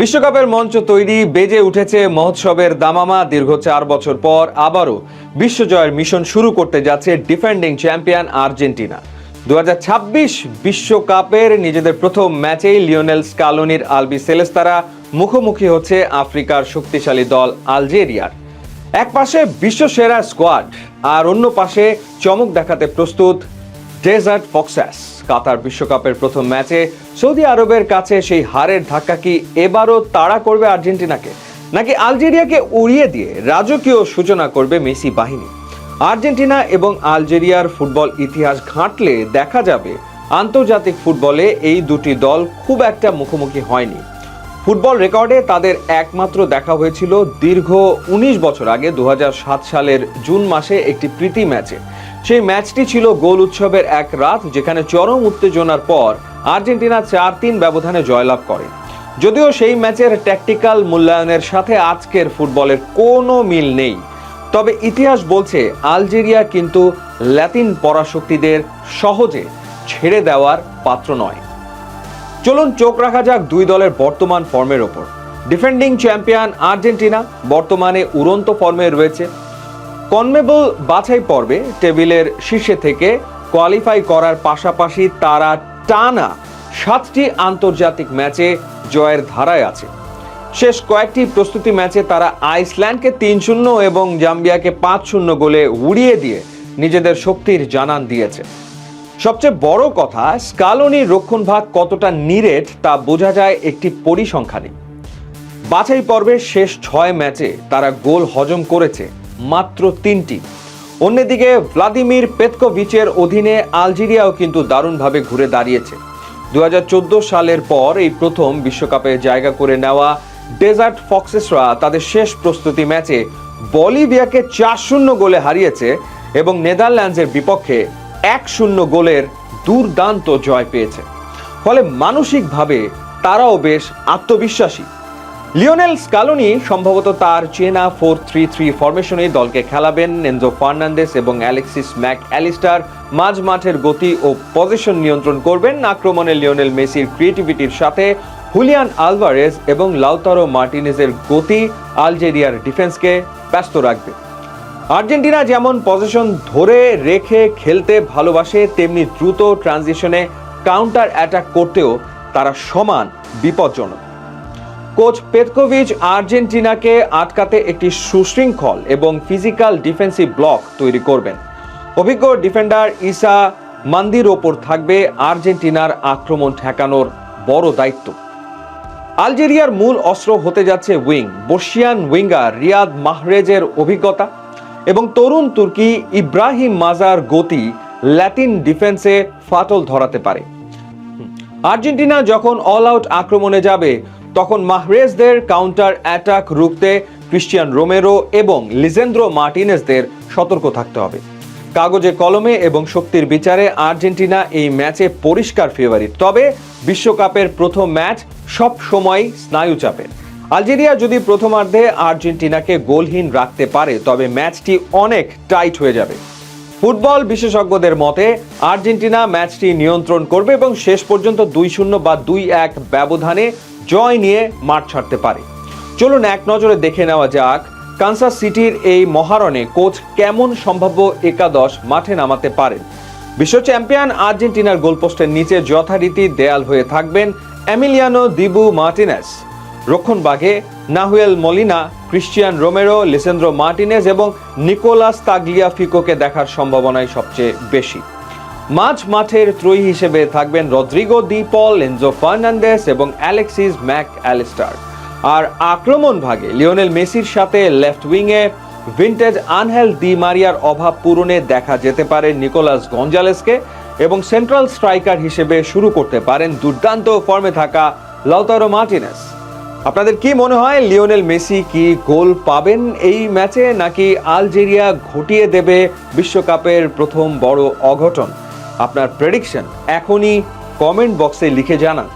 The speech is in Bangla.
বিশ্বকাপের মঞ্চ তৈরি, বেজে উঠেছে মহোৎসবের দামামা। দীর্ঘ 4 বছর পর আবারও বিশ্বজয়ের মিশন শুরু করতে যাচ্ছে ডিফেন্ডিং চ্যাম্পিয়ন আর্জেন্টিনা। 2026 বিশ্বকাপের নিজেদের প্রথম ম্যাচেই লিওনেল স্কালোনির আলবিসেলেস্তারা মুখোমুখি হচ্ছে আফ্রিকার শক্তিশালী দল আলজেরিয়ার। এক পাশে বিশ্বসেরা স্কোয়াড, আর অন্য পাশে চমক দেখাতে প্রস্তুত ডেজার্ট ফক্সেস। কাতার বিশ্বকাপের প্রথম ম্যাচে সৌদি আরবের কাছে সেই হারের ধাক্কা কি এবারও তাড়া করবে আর্জেন্টিনাকে, নাকি আলজেরিয়াকে উড়িয়ে দিয়ে রাজকীয় সূচনা করবে মেসি বাহিনী? আর্জেন্টিনা এবং আলজেরিয়ার ফুটবল ইতিহাস ঘাঁটলে দেখা যাবে আন্তর্জাতিক ফুটবলে এই দুটি দল খুব একটা মুখোমুখি হয়নি। ফুটবল রেকর্ডে তাদের একমাত্র দেখা হয়েছিল দীর্ঘ 19 বছর আগে 2007 সালের জুন মাসে একটি প্রীতি ম্যাচে। সেই ম্যাচটি ছিল গোল উৎসবের এক রাত, যেখানে চরম উত্তেজনার পর আর্জেন্টিনা 4-3 ব্যবধানে জয়লাভ করে। যদিও সেই ম্যাচের ট্যাকটিক্যাল মূল্যায়নের সাথে আজকের ফুটবলের কোনো মিল নেই, তবে ইতিহাস বলছে আলজেরিয়া কিন্তু ল্যাতিন পরাশক্তিদের সহজে ছেড়ে দেওয়ার পাত্র নয়। চলুন চোখ রাখা যাক দুই দলের বর্তমান ফর্মের ওপর। ডিফেন্ডিং চ্যাম্পিয়ন আর্জেন্টিনা বর্তমানে উড়ন্ত ফর্মে রয়েছে। কনমেবল বাছাই পর্বে টেবিলের শীর্ষে থেকে কোয়ালিফাই করার পাশাপাশি তারা টানা 7টি আন্তর্জাতিক ম্যাচে জয়ের ধারায় আছে। শেষ কয়েকটি প্রস্তুতি ম্যাচে তারা আইসল্যান্ডকে 3-0 এবং জাম্বিয়াকে 5-0 গোলে উড়িয়ে দিয়ে নিজেদের শক্তির জানান দিয়েছে। সবচেয়ে বড় কথা, স্কালোনির রক্ষণভাগ কতটা নিরেট তা বোঝা যায় একটি পরিসংখ্যানে। বাছাই পর্বের শেষ 6 ম্যাচে তারা গোল হজম করেছে মাত্র 3টি। অন্যদিকে ভ্লাদিমির পেতকোভিচের অধীনে আলজেরিয়াও কিন্তু দারুণভাবে ঘুরে দাঁড়িয়েছে। 2014 সালের পর এই প্রথম বিশ্বকাপে জায়গা করে নেওয়া ডেজার্ট ফক্সেসরা তাদের শেষ প্রস্তুতি ম্যাচে বলিভিয়াকে 4-0 গোলে হারিয়েছে এবং নেদারল্যান্ডসের বিপক্ষে 1-0 গোলের দুর্দান্ত জয় পেয়েছে। ফলে মানসিকভাবে তারাও বেশ আত্মবিশ্বাসী। লিওনেল স্কালোনি সম্ভবত তার চেনা 4-3-3 ফরমেশনে দলকে খেলাবেন। এনজো ফার্নান্দেস এবং অ্যালেক্সিস ম্যাক অ্যালিস্টার মাঝ মাঠের গতি ও পজিশন নিয়ন্ত্রণ করবেন। আক্রমণে লিওনেল মেসির ক্রিয়েটিভিটির সাথে হুলিয়ান আলভারেজ এবং লাউতারো মার্টিনেজের গতি আলজেরিয়ার ডিফেন্সকে ব্যস্ত রাখবে। আর্জেন্টিনা যেমন পজিশন ধরে রেখে খেলতে ভালোবাসে, তেমনি দ্রুত ট্রানজিশনে কাউন্টার অ্যাটাক করতেও তারা সমান বিপজ্জনক। কোচ পেতকোভিচ আর্জেন্টিনাকে আটকাতে একটি সুশৃঙ্খল এবং ফিজিক্যাল ডিফেন্সিভ ব্লক তৈরি করবেন। অভিজ্ঞ ডিফেন্ডার ইসা মান্দির ওপর থাকবে আর্জেন্টিনার আক্রমণ ঠেকানোর বড় দায়িত্ব। আলজেরিয়ার মূল অস্ত্র হতে যাচ্ছে উইং। বর্ষিয়ান উইঙ্গার রিয়াদ মাহরেজের অভিজ্ঞতা এবং তরুণ তুর্কি ইব্রাহিম মাজার গতি ল্যাটিন ডিফেন্সে ফাটল ধরাতে পারে। আর্জেন্টিনা যখন অল আউট আক্রমণে যাবে, তখন মাহরেজদের কাউন্টার অ্যাটাক রুখতে ক্রিস্টিয়ান রোমেরো এবং লিজেন্দ্রো মার্টিনেজদের সতর্ক থাকতে হবে। কাগজে কলমে এবং শক্তির বিচারে আর্জেন্টিনা এই ম্যাচে পরিষ্কার ফেভারিট, তবে বিশ্বকাপের প্রথম ম্যাচ সব সময় স্নায়ু চাপে। আলজেরিয়া যদি প্রথমার্ধে আর্জেন্টিনাকে গোলহীন রাখতে পারে, তবে ম্যাচটি অনেক টাইট হয়ে যাবে। ফুটবল বিশেষজ্ঞদের মতে আর্জেন্টিনা ম্যাচটি নিয়ন্ত্রণ করবে এবং শেষ পর্যন্ত 2-0 বা 2-1 ব্যবধানে জয় নিয়ে মাঠ ছাড়তে পারে। চলুন এক নজরে দেখে নেওয়া যাক কানসাস সিটির এই মহারণে কোচ কেমন সম্ভাব্য একাদশ মাঠে নামাতে পারেন। বিশ্ব চ্যাম্পিয়ন আর্জেন্টিনার গোলপোস্টের নিচে যথারীতি দেয়াল হয়ে থাকবেন এমিলিয়ানো দিবু মার্টিনেজ। রক্ষণভাগে Nahuel Molina, Cristian Romero, Lisandro Martinez এবং নিকোলাস তাগলিয়াফিকোকে দেখার সম্ভাবনাই সবচেয়ে বেশি। মাঝ মাঠের ত্রয়ী হিসেবে থাকবেন Rodrigo De Paul, Enzo Fernandez এবং অ্যালেক্সিস ম্যাক অ্যালিস্টার। আর আক্রমণ ভাগে লিওনেল মেসির সাথে লেফট উইংয়ে ভিন্টেজ আনহেল দি মারিয়ার অভাব পূরণে দেখা যেতে পারে নিকোলাস গঞ্জালেসকে এবং সেন্ট্রাল স্ট্রাইকার হিসেবে শুরু করতে পারেন দুর্দান্ত ফর্মে থাকা লাউতারো মার্টিনেজ। আপনাদের কি মনে হয়, লিওনেল মেসি কি গোল পাবেন এই ম্যাচে, নাকি আলজেরিয়া ঘটিয়ে দেবে বিশ্বকাপের প্রথম বড় অঘটন? আপনার প্রেডিকশন এখনই কমেন্ট বক্সে লিখে জানান।